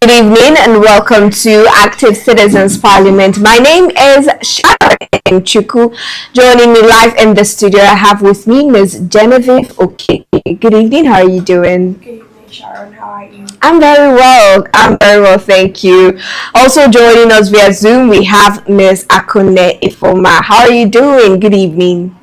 Good evening and welcome to Active Citizens Parliament. My name is Sharon Chuku. Joining me live in the studio, I have with me Ms. Genevieve Okeke. Good evening, how are you doing? Good evening, Sharon. How are you? I'm very well, thank you. Also joining us via Zoom, we have Ms. Akune Ifoma. How are you doing? Good evening.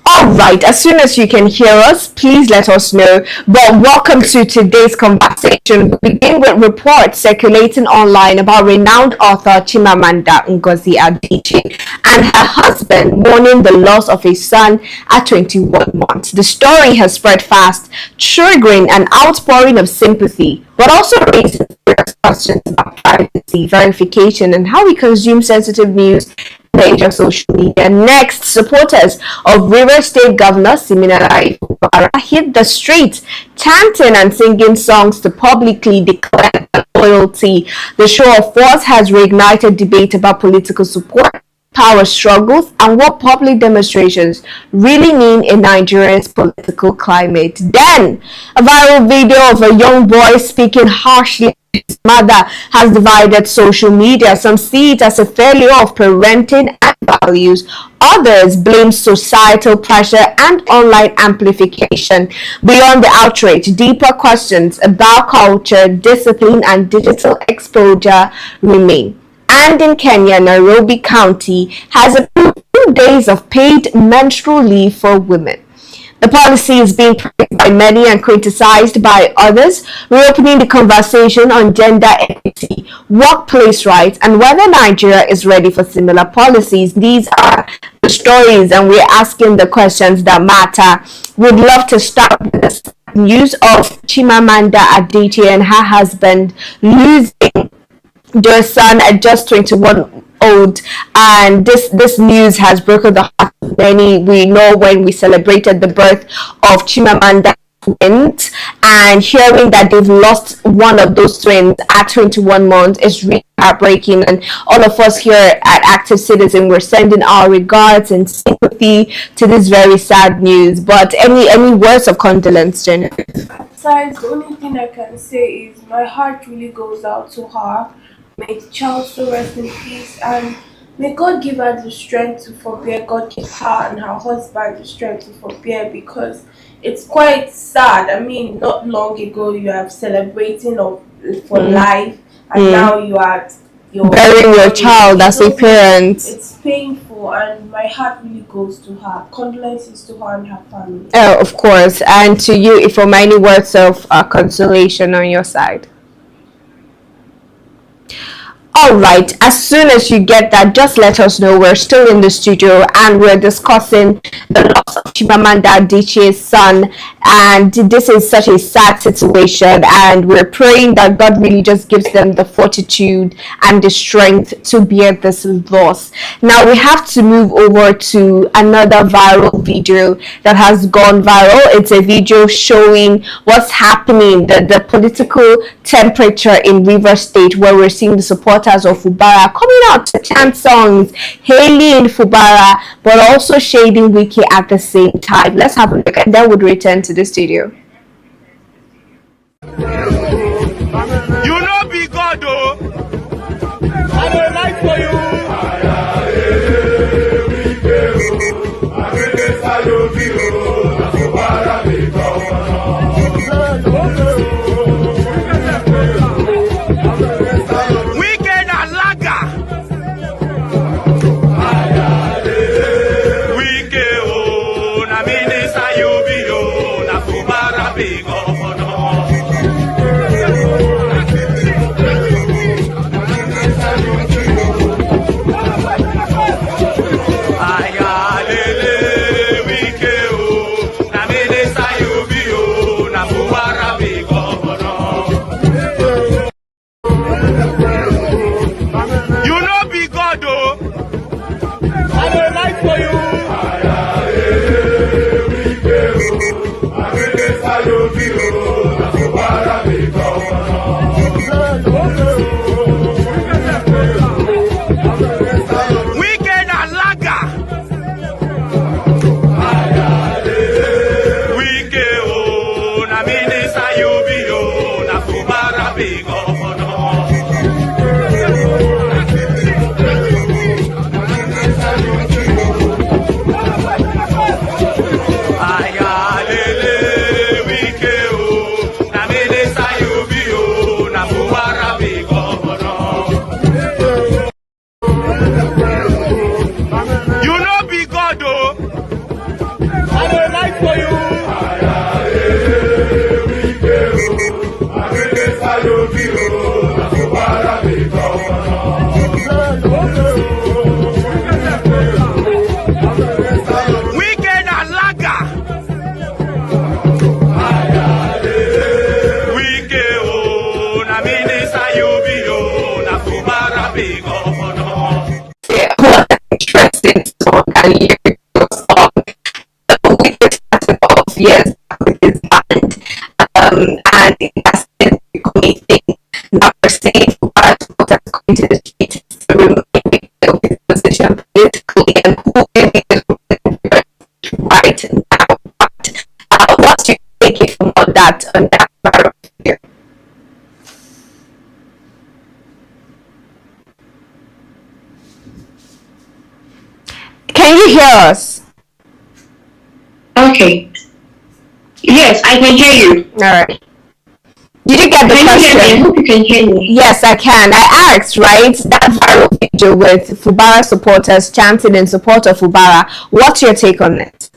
Alright, as soon as you can hear us, please let us know. But welcome to today's conversation. We begin with reports circulating online about renowned author Chimamanda Ngozi Adichie and her husband mourning the loss of a son at 21 months. The story has spread fast, triggering an outpouring of sympathy, but also raises serious questions about privacy, verification, and how we consume sensitive news major social media. Next, supporters of River State Governor Siminalayi Fubara hit the streets, chanting and singing songs to publicly declare their loyalty. The show of force has reignited debate about political support, power struggles, and what public demonstrations really mean in Nigeria's political climate. Then, a viral video of a young boy speaking harshly his mother has divided social media. Some see it as a failure of parenting and values. Others blame societal pressure and online amplification. Beyond the outrage, deeper questions about culture, discipline, and digital exposure remain. And in Kenya, Nairobi County has approved 2 days of paid menstrual leave for women. The policy is being praised by many and criticized by others, reopening the conversation on gender equity, workplace rights, and whether Nigeria is ready for similar policies. These are the stories, and we're asking the questions that matter. We'd love to start with the news of Chimamanda Adichie and her husband losing their son at just 21 old, and this news has broken the heart of many. We know when we celebrated the birth of Chimamanda twins, and hearing that they've lost one of those twins at 21 months is really heartbreaking. And all of us here at Active Citizen, we're sending our regards and sympathy to this very sad news. But any words of condolence, Jen? Besides, the only thing I can say is my heart really goes out to her. May the child still rest in peace, and may God give her the strength to forbear. God give her and her husband the strength to forbear, because it's quite sad. I mean, not long ago you are celebrating for life, and now you're burying your child as a parent. It's painful, and my heart really goes to her. Condolences to her and her family. Oh, of course. And to you, if for many words of consolation on your side. Alright, as soon as you get that, just let us know. We're still in the studio and we're discussing the loss of Chimamanda Adichie's son, and this is such a sad situation, and we're praying that God really just gives them the fortitude and the strength to bear this loss. Now we have to move over to another viral video that has gone viral. It's a video showing what's happening, the political temperature in River State, where we're seeing the support of Fubara coming out to chant songs, hailing Fubara, but also shading Wiki at the same time. Let's have a look, and then we'll return to the studio. You know, be God, though. I will like for you. Fubara. into the streets to remind of his position politically and who really is right now. But what's your take from all that on that part of it? Can you hear us? Okay. Yes, I can hear you. All right. Did you get the Can you hear me? I question? hope you can hear me. Yes, I can. I asked, right, that viral video with Fubara supporters chanting in support of Fubara. What's your take on it?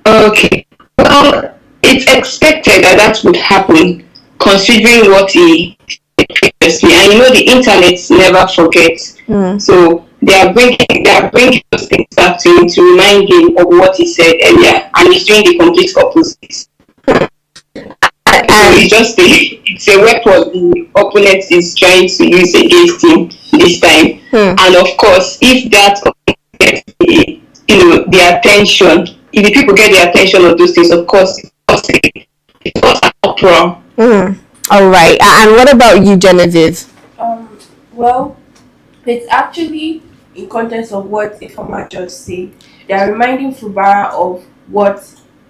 Okay. Well, it's expected that that would happen, considering what he did previously. And you know, the internet never forgets. So they are bringing those things back to him to remind him of what he said earlier, and he's doing the complete opposite. So it's a weapon the opponent is trying to use against him this time. And of course, if that gets the attention, if the people get the attention of those things, of course, it's not an uproar. All right. And what about you, Genevieve? Well, it's actually in context of what Ifeoma just said. They are reminding Fubara of what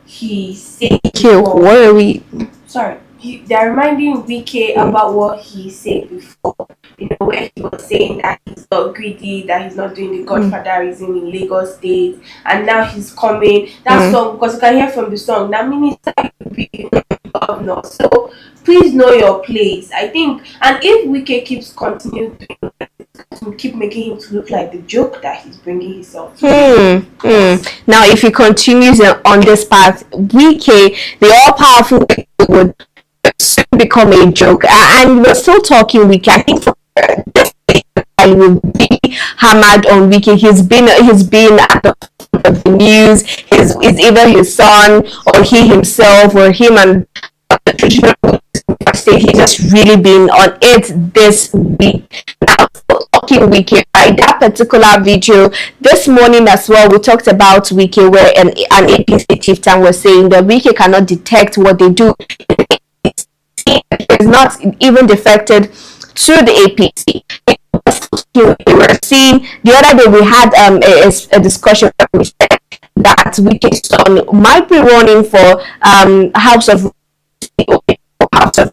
he said. What are we? Sorry, they are reminding Wike about what he said before. You know, where he was saying that he's not greedy, that he's not doing the godfatherism in Lagos State, and now he's coming. That song, because you can hear from the song, that minister will be governor. So please know your place. I think, and if Wike keeps continuing doing that, to keep making him to look like the joke that he's bringing himself to. Now, if he continues on this path, Wike, the all-powerful Wike, would soon become a joke. And we're still talking Wike. I think I will be hammered on Wike. He's been at the front of the news. It's either his son or he himself or him and the traditional state. He's just really been on it this week. Now, talking Wike, right, that particular video this morning as well, we talked about Wike, where an APC chieftain was saying that Wike cannot detect what they do. It's not even defected to the APC. We were seeing the other day we had a discussion where we said that Wike's son might be running for House of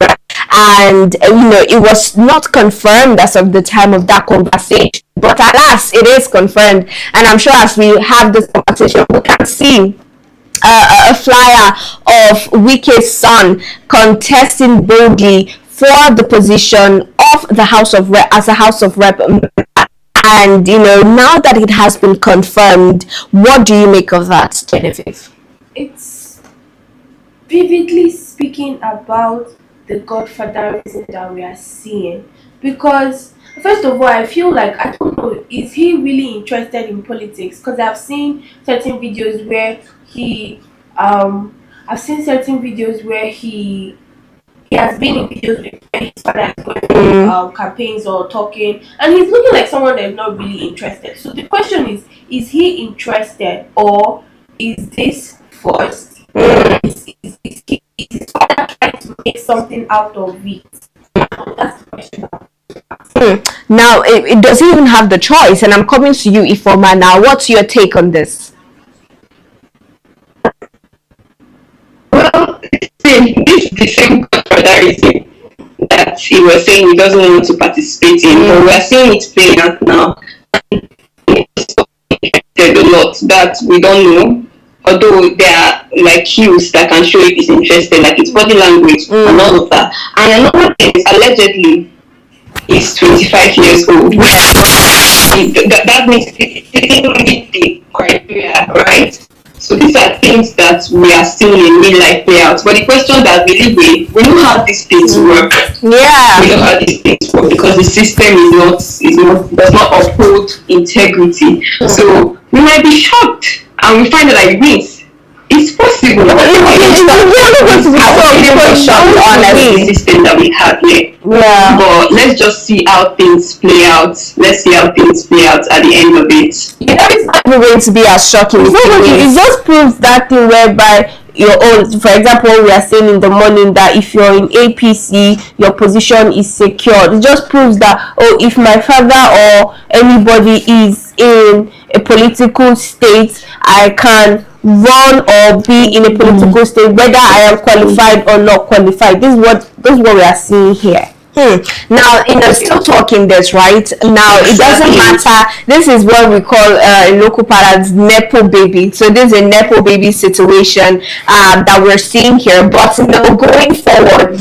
Rep, and it was not confirmed as of the time of that conversation, but alas, it is confirmed. And I'm sure as we have this conversation, we can see a flyer of Wike's son contesting boldly for the position of the House of Rep as a House of Rep. And now that it has been confirmed, what do you make of that, Genevieve? It's vividly speaking about the godfatherism that we are seeing, because first of all, I feel like, I don't know, is he really interested in politics? Because I've seen certain videos where he has been in videos where his father is going through campaigns or talking, and he's looking like someone that's not really interested. So the question is he interested, or is this forced? Is his father trying to make something out of it? That's the question. Now, it doesn't even have the choice, and I'm coming to you, Ifeoma. Now, what's your take on this? Well, this is the same godfatherism that he was saying he doesn't want to participate in, but we are seeing it playing out now. There's a lot that we don't know, although there are like cues that can show if he's interested, like his body language and all of that. And another thing is, allegedly, he's 25 years old. That means he didn't meet the criteria, right? So these are things that we are seeing in real life play out. But the question that we know how these things work. Yeah. We know how these things work because the system does not uphold integrity. So we might be shocked and we find that like this. It's possible. Honestly, the system that we have here. Yeah. But let's just see how things play out. Let's see how things play out at the end of it. It's not going to be as shocking. It just proves that thing whereby your own. For example, we are saying in the morning that if you're in APC, your position is secured. It just proves that, oh, if my father or anybody is in a political state, I can run or be in a political state, whether I am qualified or not qualified. This is what we are seeing here. Now, still talking this, right? Now, it doesn't matter. This is what we call in local parlance nepo baby. So this is a nepo baby situation that we're seeing here. But going forward,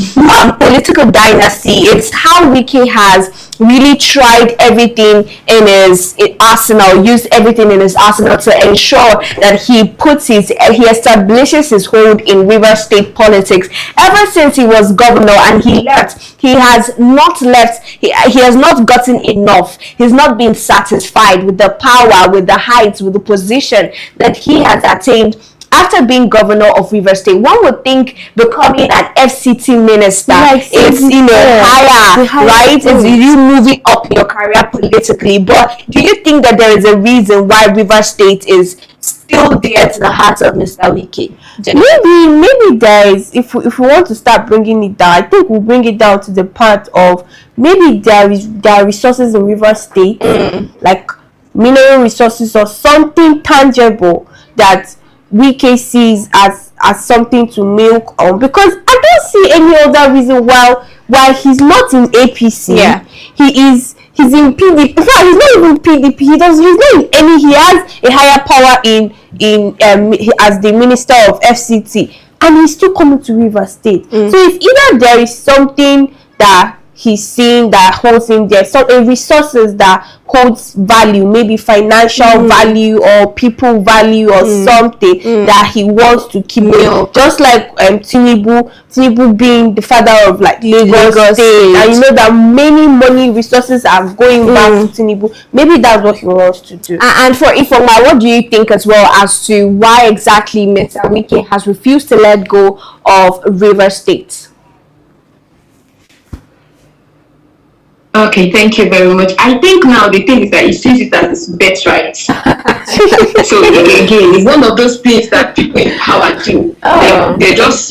political dynasty, it's how Wiki has really tried everything in his arsenal, used everything in his arsenal to ensure that he establishes his hold in Rivers State politics. Ever since he was governor and he left, he has not left. He has not gotten enough. He's not been satisfied with the power, with the heights, with the position that he has attained after being governor of Rivers State. One would think becoming an FCT minister is higher, right? It's you moving up your career politically. But do you think that there is a reason why Rivers State is still there to the heart of Mr. Wiki? Maybe there is, if we want to start bringing it down, I think we'll bring it down to the part of maybe there are resources in Rivers State, like mineral resources or something tangible that Wiki sees as something to milk on, because I don't see any other reason why he's not in APC. Yeah, he's in PDP. In fact, he's not even PDP. He's not in any. He has a higher power in as the minister of FCT, and he's still coming to Rivers State. So it's either there is something that he's seeing that holds him there, so resources that holds value, maybe financial value or people value or something that he wants to keep just like Tinubu being the father of like Lagos State, and you know that many money resources are going back to Tinubu. Maybe that's what he wants to do. And for Ifoma, what do you think as well as to why exactly Mr. Wiki has refused to let go of Rivers State? Okay, thank you very much. I think now the thing is that he sees it as his birthright. So again, it's one of those things that people in power do. They just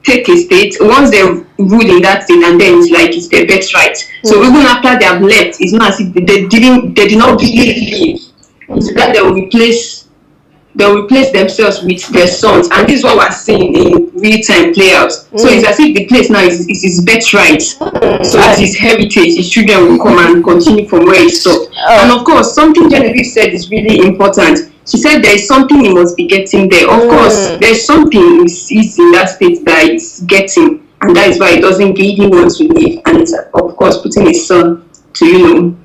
take a state once they rule in that state, and then it's like it's their birthright. So even after they have left, it's not as if they did not really leave. It's that they'll replace themselves with their sons, and this is what we're seeing in real-time playouts. So it's as if the place now is his birthright. So it's his heritage. His children will come and continue from where he stopped. And of course, something Genevieve said is really important. She said there is something he must be getting there. Of course, there's something he's in that state that he's getting, and that is why he doesn't really want to leave. And it's of course putting his son to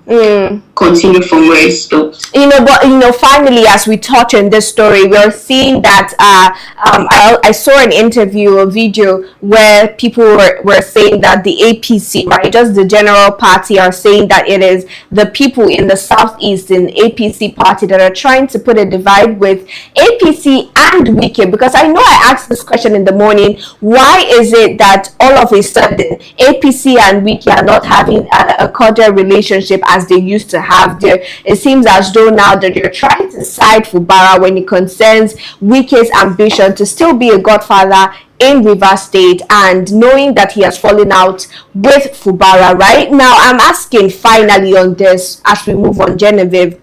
continue from where it stopped. But finally, as we touch on this story, we're seeing that I saw an interview, a video where people were saying that the APC, right, just the general party, are saying that it is the people in the southeastern APC party that are trying to put a divide with APC and Wiki. Because I know I asked this question in the morning, why is it that all of a sudden APC and Wiki are not having a cordial relationship as they used to have there? It seems as though now that you're trying to side Fubara when it concerns Wiki's ambition to still be a godfather in Rivers State, and knowing that he has fallen out with Fubara. Right now, I'm asking finally on this as we move on, Genevieve.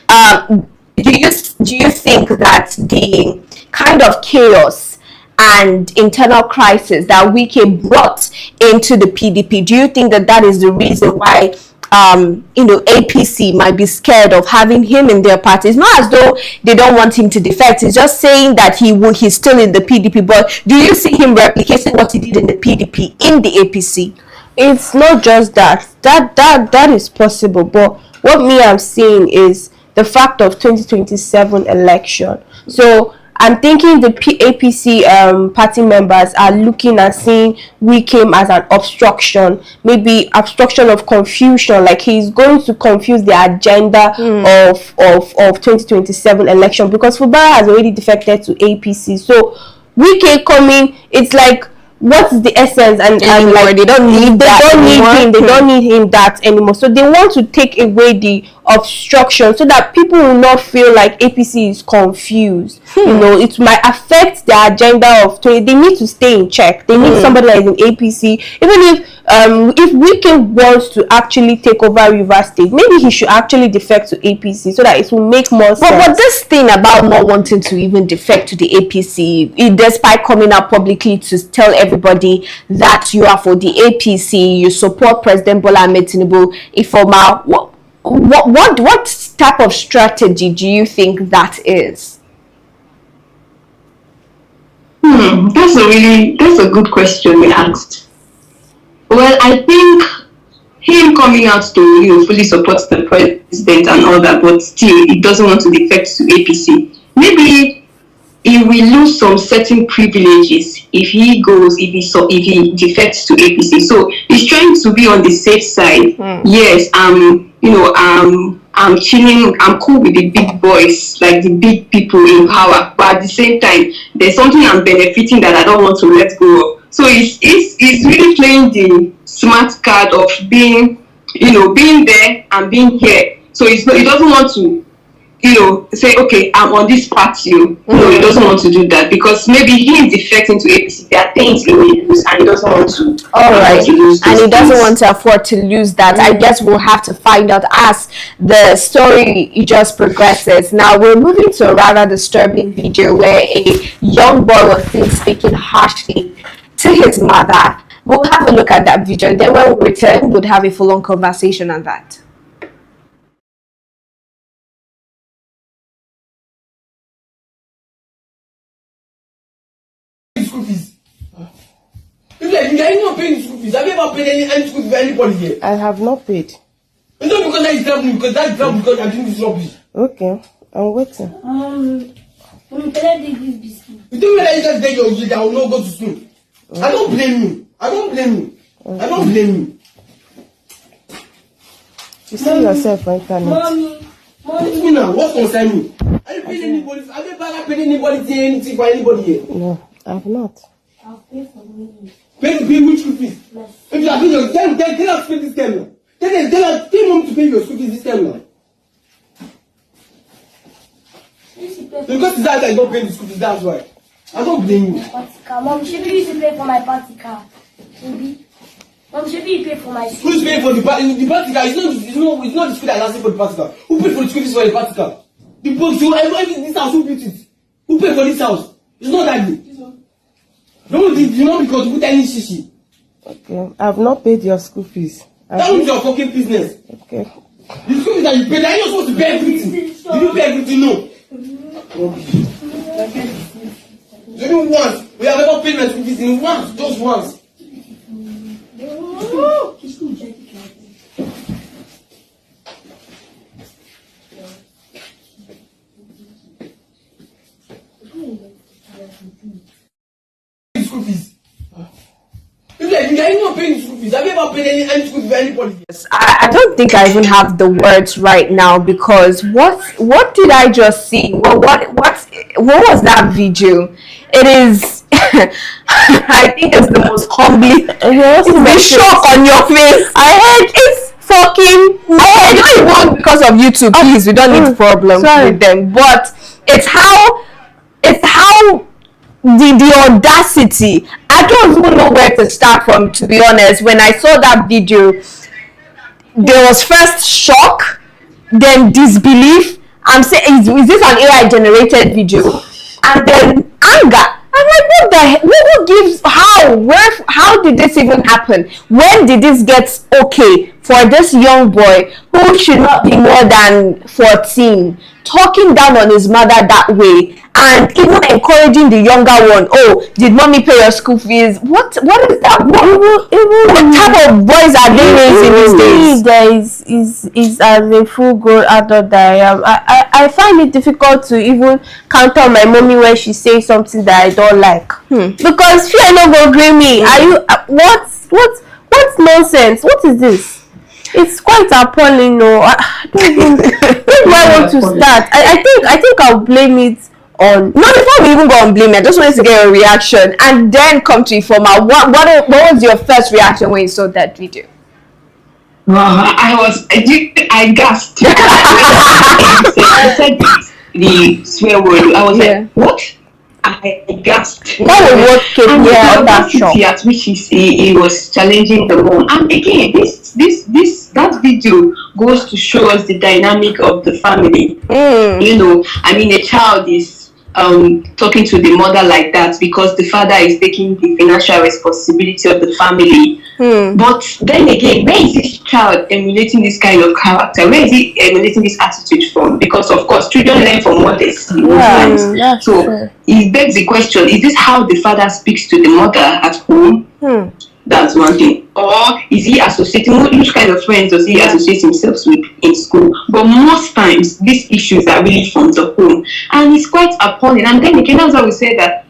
Do you think that the kind of chaos and internal crisis that Wiki brought into the PDP, do you think that is the reason why APC might be scared of having him in their party? It's not as though they don't want him to defect. It's just saying that he's still in the PDP. But do you see him replicating what he did in the PDP in the APC? It's not just that is possible, but what I'm seeing is the fact of 2027 election. So I'm thinking the APC party members are looking and seeing Wiki as an obstruction, maybe obstruction of confusion, like he's going to confuse the agenda of 2027 election, because Fubara has already defected to APC. So Wiki coming, it's like, what's the essence? And like they don't need him that anymore. So they want to take away the structure so that people will not feel like APC is confused. You know, it might affect their agenda of they need to stay in check. They need somebody like an APC. Even if Wike wants to actually take over Rivers State, maybe he should actually defect to APC so that it will make more sense. But this thing about not wanting to even defect to the APC, despite coming out publicly to tell everybody that you are for the APC, you support President Bola Ahmed Tinubu, Ifoma, what type of strategy do you think that is? That's a good question we asked. Well, I think him coming out to fully support the president and all that, but still he doesn't want to defect to APC. Maybe he will lose some certain privileges if he defects to APC. So he's trying to be on the safe side. Yes, I'm chilling, I'm cool with the big boys, like the big people in power, but at the same time, there's something I'm benefiting that I don't want to let go of. So he's really playing the smart card of being there and being here. So he doesn't want to, say, okay, I'm on this party. No, he doesn't want to do that because maybe he is defecting to APC. There are things he will lose and he doesn't want to. All right, and he doesn't want to afford to lose that. I guess we'll have to find out as the story just progresses. Now we're moving to a rather disturbing video where a young boy was seen speaking harshly to his mother. We'll have a look at that video, and then when we return, we'll have a full-on conversation on that. School fees. If you are not paying school fees, have you ever paid any school fees for anybody here? I have not paid. It's not because that is traveling, because that is traveling because I'm doing this rubbish. Okay, I'm waiting. You think when I just get your kid, I will not go to school. I don't blame you. I don't blame you. I don't blame you. You sell yourself for internet. Mommy, now, what concern me? Are you paying anybody? Have you ever paid anybody anything for anybody here? No, I have not. I'll pay for me. Pay which school fees? If you are doing your tell us to pay this time now. Tell mom to pay your school fees this time now. Because that I don't pay the school fees, that's why. I don't blame you. Mom, should you used to pay for my party car? Mom, should you pay for my school? Who's paying for the party car? It's not the school that is asking for the party car. Who paid for the school fees for the party car? The books, this house, who built it? Who paid for this house? It's not that good. No, you know because you put any shishi. Okay, I have not paid your school fees. That was your fucking business. Okay. The school fees that you paid, are you supposed to pay everything? Did you pay everything? No. Only once. We have never paid my school fees in once, just once. School fees. If you are not paying school fees, have you ever paid any school fees for anybody? I don't think I even have the words right now because what did I just see? Well, what was that video? It is I think it's the most humbling. It's the shock on your face. I heard it's fucking. I don't even because of YouTube. Please, we don't need problems with them. But it's how the audacity. I don't even know where to start from, to be honest. When I saw that video, there was first shock, then disbelief. I'm saying, is this an AI generated video? And then anger. I'm like, what the heck? What gives? How did this even happen? When did this get okay for this young boy who should not be more than 14 talking down on his mother that way and even encouraging the younger one? Oh, did mommy pay your school fees? What is that? What type of boys are they raising these days? There is as a full-grown adult that I am. I find it difficult to even counter my mommy when she says something that I don't like. Because fear no go agree me. Are you what's nonsense? What is this? It's quite appalling. No, I don't even. Where do I want to start? I think I'll blame it on. No, before we even go on blame, I just wanted to get a reaction and then come to Ifoma. What was your first reaction when you saw that video? I gasped. I said the swear word. I was like, what? I gasped. That was what came here on that shock. At which he was challenging the mom. And again, that video goes to show us the dynamic of the family. You know, I mean, a child is talking to the mother like that because the father is taking the financial responsibility of the family. But then again, where is this child emulating this kind of character? Where is he emulating this attitude from? Because of course, children learn from what they see. So it begs the question: is this how the father speaks to the mother at home? That's one thing. Or is he associating, which kind of friends does he associate himself with in school? But most times, these issues are really from the home. And it's quite appalling. And then again, that's why we say that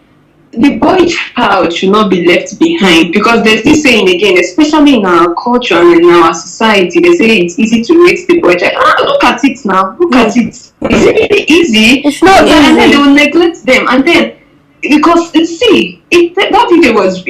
the boy child should not be left behind. Because there's this saying again, especially in our culture and in our society, they say it's easy to raise the boy child. Look at it now. Look at it. Is it really easy? It's not easy. And then they will neglect them. And then, because that video was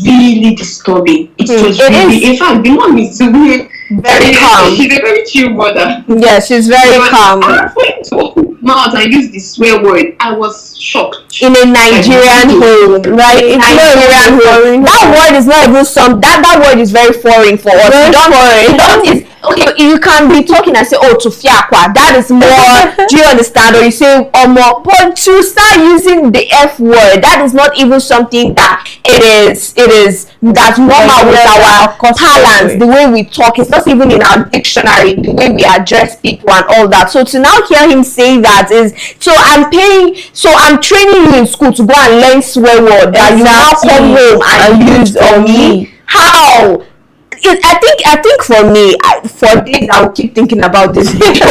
really disturbing. It was really, in fact, the mom is really very calm. She's a very chill mother. Yeah, she's very calm. I went to open mouth and used the swear word. I was shocked. In a Nigerian home, right? It's Nigerian home. That word is not even that word is very foreign for us. Okay, you can be talking and say, oh, to fiakwa. That is more, do you understand? Or you say, oh, more. But to start using the F word, that is not even something that it is that's normal with our parlance, the way we talk. It's not even in our dictionary, the way we address people and all that. So to now hear him say that is, so I'm training you in school to go and learn swear word that you now come home and use on me. How? I think for me, for days I'll keep thinking about this video.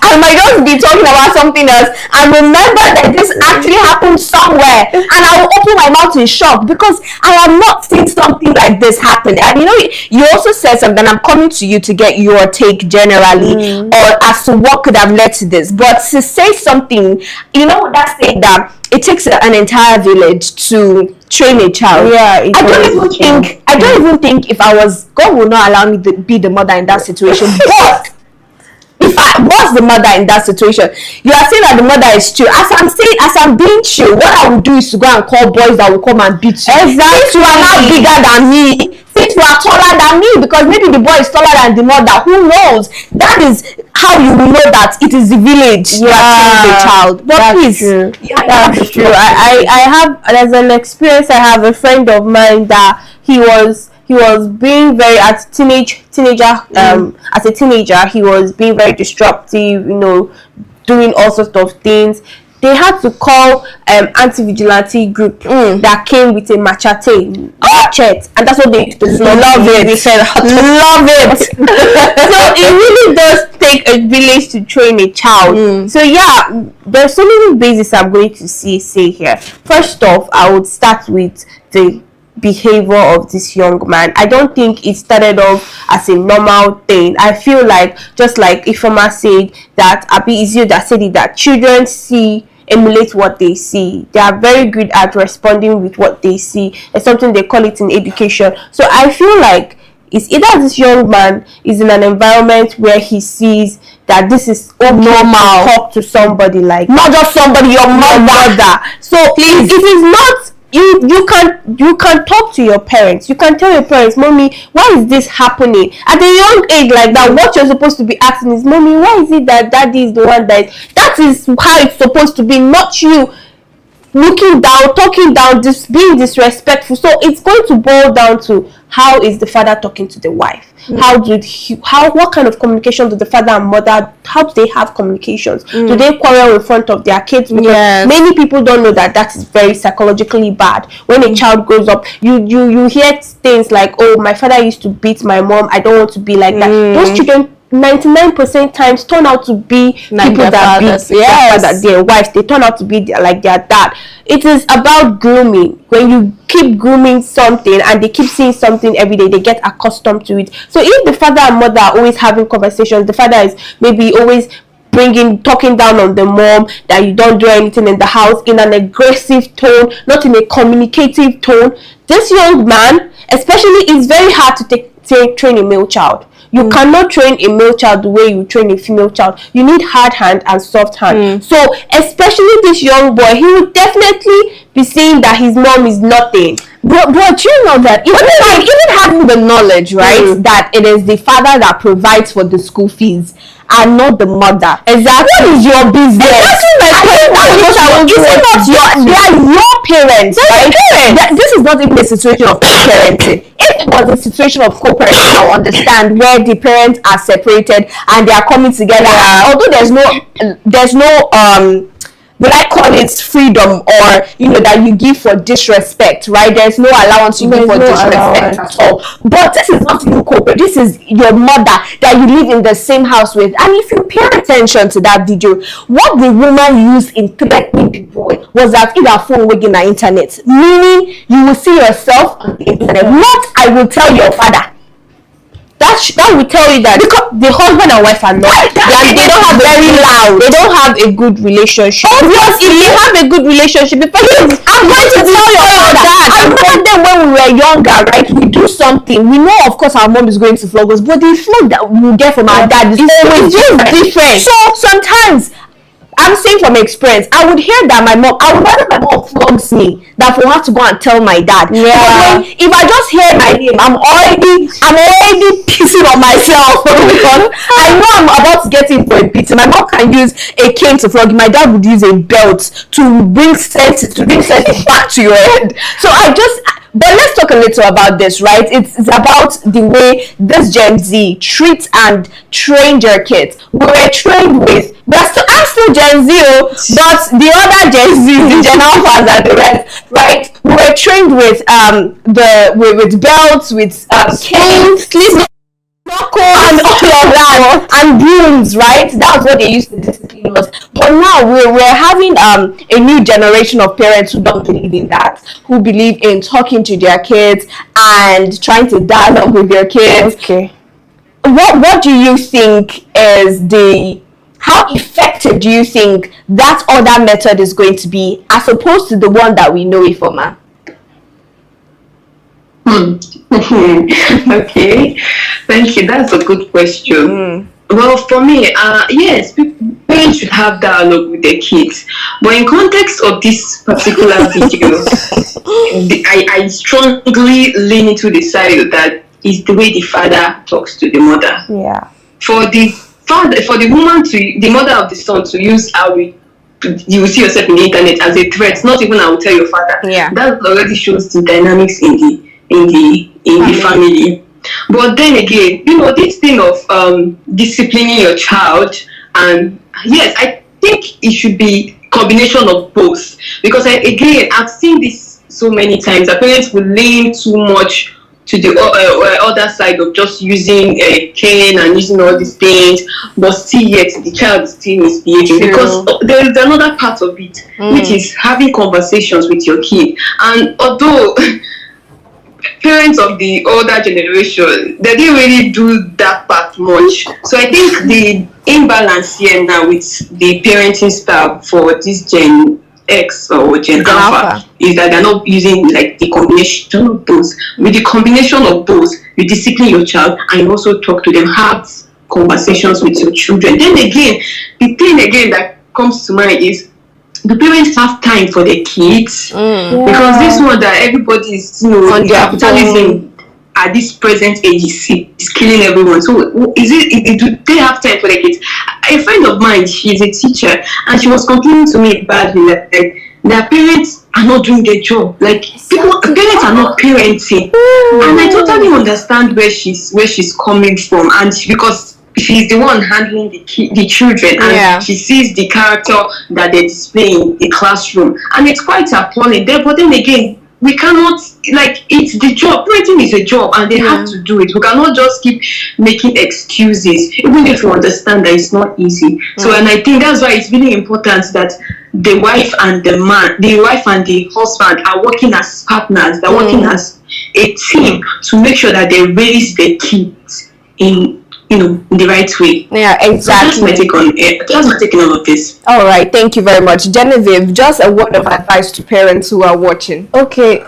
I might just be talking about something else and remember that this actually happened somewhere, and I will open my mouth in shock because I have not seen something like this happen. And you know, you also said something. I'm coming to you to get your take generally, or as to what could have led to this. But to say something, you know, that saying that it takes an entire village to train a child. Yeah, I don't even think if I was, God will not allow me to be the mother in that situation. But if I was the mother in that situation, you are saying that the mother is chill. As I'm being chill, what I would do is to go and call boys that will come and beat you. Exactly. Since you are now bigger than me, since you are taller than me, because maybe the boy is taller than the mother, who knows? That is how you will know that it is the village that is the child. But that's please, true. That's true. I have, as an experience, I have a friend of mine that he was being very, as a teenager, he was being very disruptive, you know, doing all sorts of things. They had to call anti-vigilante group that came with a machete, and that's what they used to love it. We said, love it. So it really does take a village to train a child. So yeah, there's so many bases I'm going to say here. First off, I would start with the behavior of this young man. I don't think it started off as a normal thing. I feel like, just like Ifoma said, that Abi is you that said it, that children emulate what they see. They are very good at responding with what they see. It's something they call it in education. So I feel like it's either this young man is in an environment where he sees that this is normal to talk to somebody like, not just somebody, your mother. So please, it is not. You can talk to your parents. You can tell your parents, mommy, why is this happening? At a young age like that, what you're supposed to be asking is, mommy, why is it that daddy is the one that is how it's supposed to be, not you looking down, talking down, being disrespectful. So it's going to boil down to, how is the father talking to the wife? What kind of communication do the father and mother, how do they have communications? Do they quarrel in front of their kids? Because many people don't know that is very psychologically bad. When a child grows up, you hear things like, oh, my father used to beat my mom, I don't want to be like that. Those children 99% times turn out to be like people that beat their wives. They turn out to be like their dad. It is about grooming. When you keep grooming something and they keep seeing something every day, they get accustomed to it. So if the father and mother are always having conversations, the father is maybe always talking down on the mom, that you don't do anything in the house, in an aggressive tone, not in a communicative tone, this young man, especially, it's very hard to train a male child. You cannot train a male child the way you train a female child. You need hard hand and soft hand. So especially this young boy, he would definitely be saying that his mom is nothing. But you know that even having the knowledge, right, that it is the father that provides for the school fees and not the mother. Exactly. What is your business? Exactly. They are your parents, right? This is not even a situation of co-parenting. If it was a situation of co-parenting, I'll understand where the parents are separated and they are coming together. Although there's no will I call it freedom, or that you give for disrespect, right? There's no allowance you give for disrespect at all. But this is not you corporate. This is your mother that you live in the same house with. And if you pay attention to that video, what the woman used in threatening the boy was that if her phone was in the internet, meaning you will see yourself on the internet. Not I will tell your father. That will tell you that because the husband and wife are not, they don't have very loud. They don't have a good relationship. Because if they have a good relationship, I'm going to tell your father. I remember them when we were younger, right? We do something. We know, of course, our mom is going to flog us, but the flog that we get from our dad is always just different. So sometimes, I'm saying from experience, I would hear that I would rather my mom flogs me than for her to go and tell my dad. Yeah. If I just hear my name, I'm already pissing on myself because I know I'm about to get in for a beating. My mom can use a cane to flog you. My dad would use a belt to bring sense back to your head. So but let's talk a little about this, right? It's about the way this Gen Z treats and train their kids. I'm still Gen Z, but the other Gen Z, the Gen Alphas and the rest, right? We were trained with with belts, with canes, and all of that, and brooms, right? That's what they used to discipline us. But now we're having a new generation of parents who don't believe in that, who believe in talking to their kids and trying to dialogue with their kids. Okay. What do you think is how effective do you think that other method is going to be as opposed to the one that we know it for, ma? Okay, thank you. That's a good question. Well, for me, yes, parents should have dialogue with their kids. But in context of this particular video, I strongly lean into the side that is the way the father talks to the mother. Yeah. For the mother of the son to use you will see yourself in the internet as a threat, not even I will tell your father. Yeah. That already shows the dynamics in the family. But then again, this thing of disciplining your child, and yes, I think it should be combination of both, because I've seen this so many times. The parents will lean too much to the other side of just using a cane and using all these things, but still yet the child is still misbehaving. Because there is another part of it, which is having conversations with your kid. And although parents of the older generation, they didn't really do that part much. So I think the imbalance here now with the parenting style for this Gen X or Gen Alpha is that they're not using like the combination of both. With the combination of both, you discipline your child and you also talk to them, have conversations with your children. Then again, the thing again that comes to mind is, the parents have time for their kids? Because this one that everybody is, capitalism at this present age is killing everyone. So do they have time for their kids? A friend of mine, she's a teacher, and she was complaining to me badly that their parents are not doing their job. Like parents are not parenting, and I totally understand where she's coming from, and because she's the one handling the children, and she sees the character that they display in the classroom, and it's quite appalling there. But then again, we cannot, it's the job. Parenting is a job, and they have to do it. We cannot just keep making excuses, even if we understand that it's not easy. So, and I think that's why it's really important that the wife and the husband are working as partners. They're working as a team to make sure that they raise their kids in in the right way. Yeah, exactly. So that's my take on it. That's my take on all of this. All right, thank you very much, Genevieve. Just a word of advice to parents who are watching. Okay,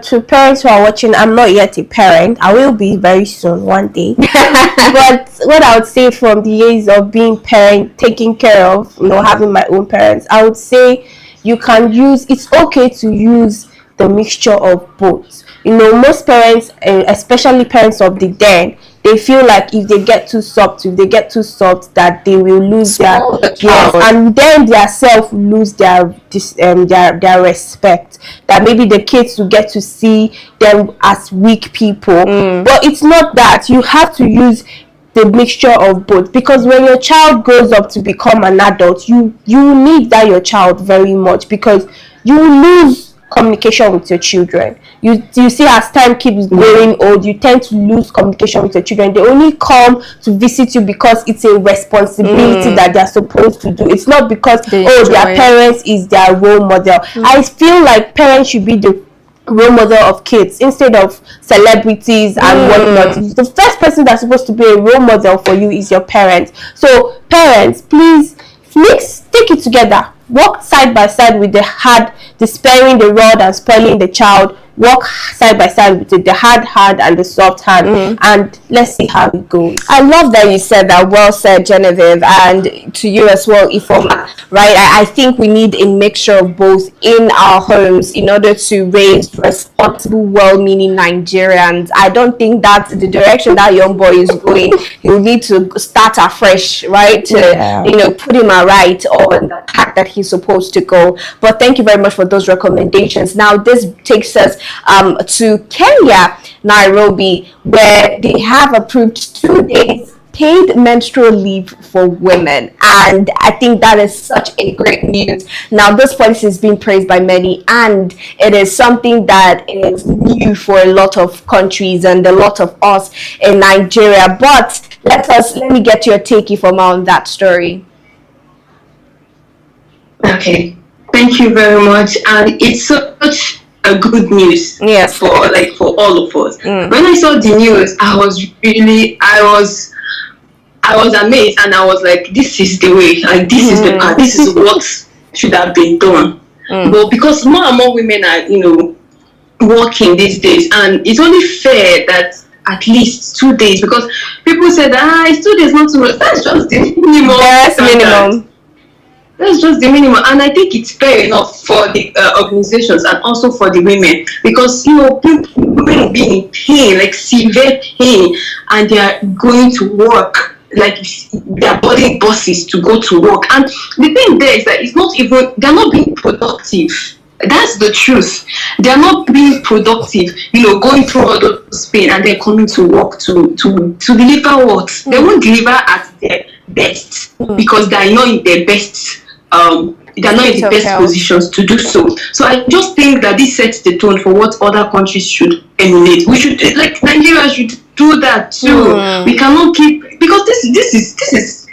to parents who are watching, I'm not yet a parent. I will be very soon, one day. But what I would say from the years of being parent, taking care of, having my own parents, I would say it's okay to use the mixture of both. Most parents, especially parents of the then, they feel like if they get too soft, that they will lose their and then their self lose their respect. That maybe the kids will get to see them as weak people. But it's not that. You have to use the mixture of both, because when your child grows up to become an adult, you need that your child very much, because you lose communication with your children. You see, as time keeps growing old, you tend to lose communication with your children. They only come to visit you because it's a responsibility that they're supposed to do. It's not because their parents is their role model. I feel like parents should be the role model of kids instead of celebrities and whatnot. The first person that's supposed to be a role model for you is your parents. So parents, please take it together. Walk side by side with the sparing the rod and spoiling the child. Walk side by side with the hard hand and the soft hand, and let's see how it goes. I love that you said that. Well said, Genevieve, and to you as well, Ifoma. Right? I think we need a mixture of both in our homes in order to raise responsible, well-meaning Nigerians. I don't think that's the direction that young boy is going. You need to start afresh, right? To put him right on the path that he's supposed to go. But thank you very much for those recommendations. Now this takes us to Kenya, Nairobi, where they have approved 2 days paid menstrual leave for women, and I think that is such a great news. Now this policy is being praised by many, and it is something that is new for a lot of countries and a lot of us in Nigeria. But let me get your take on that story. Okay, thank you very much, and it's such a good news for all of us. When I saw the news, I was amazed, and I was like, this is the way, like this is the path, this is what should have been done. But because more and more women are working these days, and it's only fair that at least 2 days, because people said it's 2 days, not too much. That's just the minimum. That's just the minimum, and I think it's fair enough for the organizations and also for the women, because women being in pain, like severe pain, and they are going to work, like they're boarding buses to go to work. And the thing there is that they're not being productive. That's the truth. They're not being productive, going through all those pain and then coming to work to deliver what? They won't deliver at their best, because they're not in their best. They're not in the best positions to do so. So I just think that this sets the tone for what other countries should emulate. We should, like Nigeria, should do that too. We cannot keep, because this is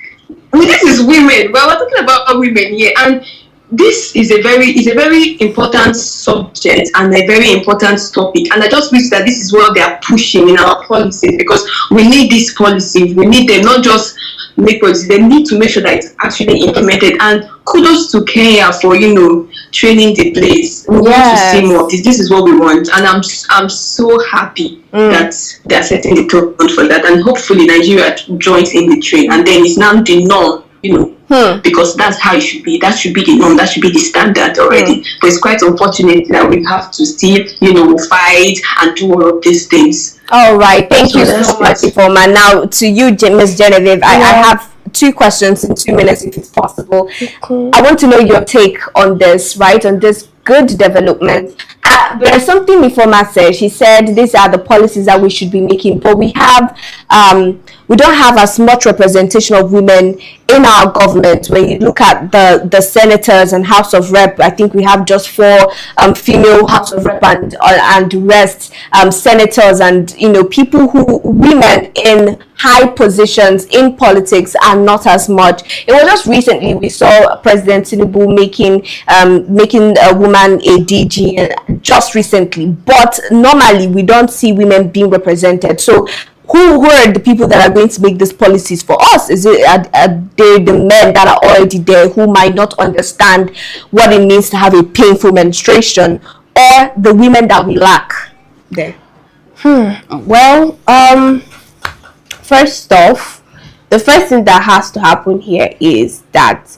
women. Well, we're talking about women here, and this is a very important subject and a very important topic. And I just wish that this is what they are pushing in our policies, because we need these policies. We need them, not just make policies. They need to make sure that it's actually implemented. And kudos to Kenya for training the place. We want to see more of this. This is what we want, and I'm so happy that they're setting the tone for that. And hopefully Nigeria joins in the train, and then it's now the norm. Because that's how it should be. That should be the norm. That should be the standard already. But it's quite unfortunate that we have to still, fight and do all of these things. All right. Thank you so much, Ifoma. Now to you, Ms. Genevieve, I have 2 questions in 2 minutes, if it's possible. I want to know your take on this, right? On this good development. There's something Ifoma said. She said these are the policies that we should be making, but we don't have as much representation of women in our government. When you look at the senators and House of Rep, I think we have just 4 female House of Rep and rest senators, and women in high positions in politics are not as much. It was just recently we saw President Tinubu making a woman a DG, just recently, but normally we don't see women being represented. So who are the people that are going to make these policies for us? Is it are they the men that are already there who might not understand what it means to have a painful menstruation, or the women that we lack there? Well, first off, the first thing that has to happen here is that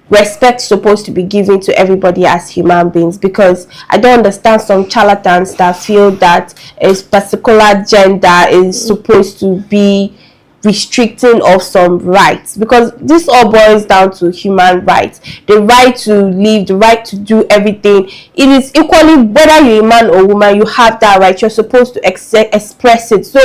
respect is supposed to be given to everybody as human beings, because I don't understand some charlatans that feel that a particular gender is supposed to be restricting of some rights, because this all boils down to human rights. The right to live, the right to do everything. It is equally, whether you're a man or woman, you have that right. You're supposed to express it. So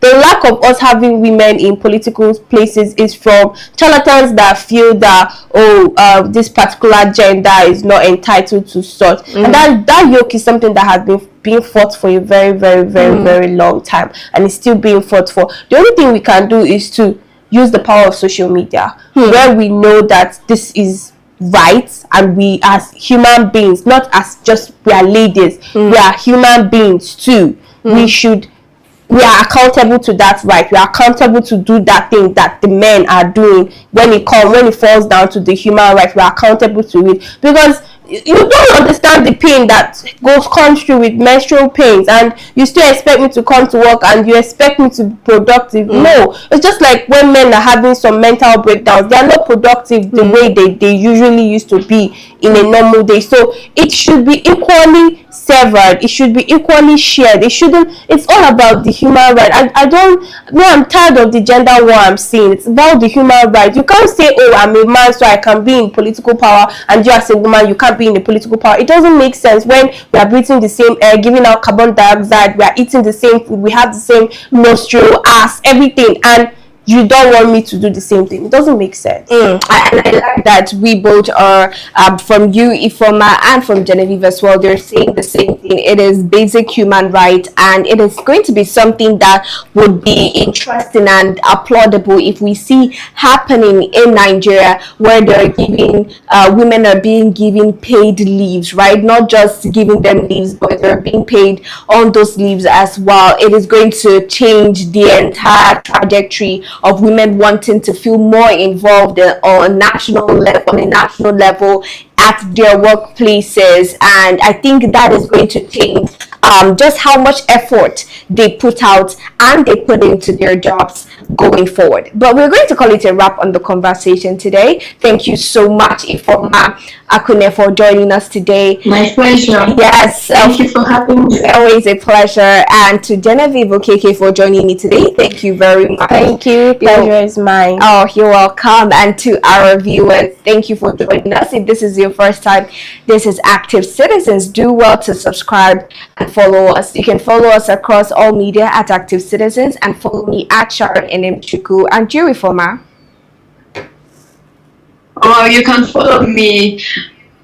the lack of us having women in political places is from charlatans that feel that this particular gender is not entitled to such, and that yoke is something that has been being fought for a very, very, very, very long time, and it's still being fought for. The only thing we can do is to use the power of social media, where we know that this is right, and we as human beings, not as just we are ladies, we are human beings too. We are accountable to that right. We are accountable to do that thing that the men are doing. When it falls down to the human right, we are accountable to it, because you don't understand the pain that comes through with menstrual pains, and you still expect me to come to work and you expect me to be productive. No, it's just like when men are having some mental breakdowns, they are not productive the way they usually used to be in a normal day. So it should be equally severed, it should be equally shared. It's all about the human right. I'm tired of the gender war I'm seeing. It's about the human right. You can't say, oh, I'm a man so I can be in political power, and you as a woman, you can't be in the political power. It doesn't make sense when we are breathing the same air, giving out carbon dioxide, we are eating the same food, we have the same nostril, ass, everything, and you don't want me to do the same thing. It doesn't make sense. I like that we both are, from you, Ifoma, and from Genevieve as well, they're saying the same thing. It is basic human right, and it is going to be something that would be interesting and applaudable if we see happening in Nigeria, where they're giving, women are being given paid leaves, right? Not just giving them leaves, but they're being paid on those leaves as well. It is going to change the entire trajectory of women wanting to feel more involved on a national level at their workplaces, and I think that is going to change just how much effort they put out and they put into their jobs going forward. But we're going to call it a wrap on the conversation today. Thank you so much, Ifoma Akune, for joining us today. My pleasure. Yes, thank you for having me. Always a pleasure. And to Genevieve Okeke for joining me today. Thank you very much. Thank you. Pleasure is mine. Oh, you're welcome. And to our viewers, thank you for joining us. If this is your first time, this is Active Citizens. Do well to subscribe and follow us. You can follow us across all media at Active Citizens, and follow me at Sharon Chuku and Jury Forma. Or you can follow me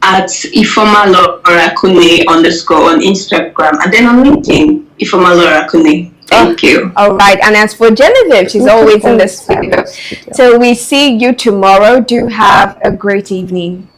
at Ifoma Laura Kune _ on Instagram, and then on LinkedIn, Ifoma Laura Kune. Thank you. All right. And as for Genevieve, she's always in the studio. So we see you tomorrow. Do have a great evening.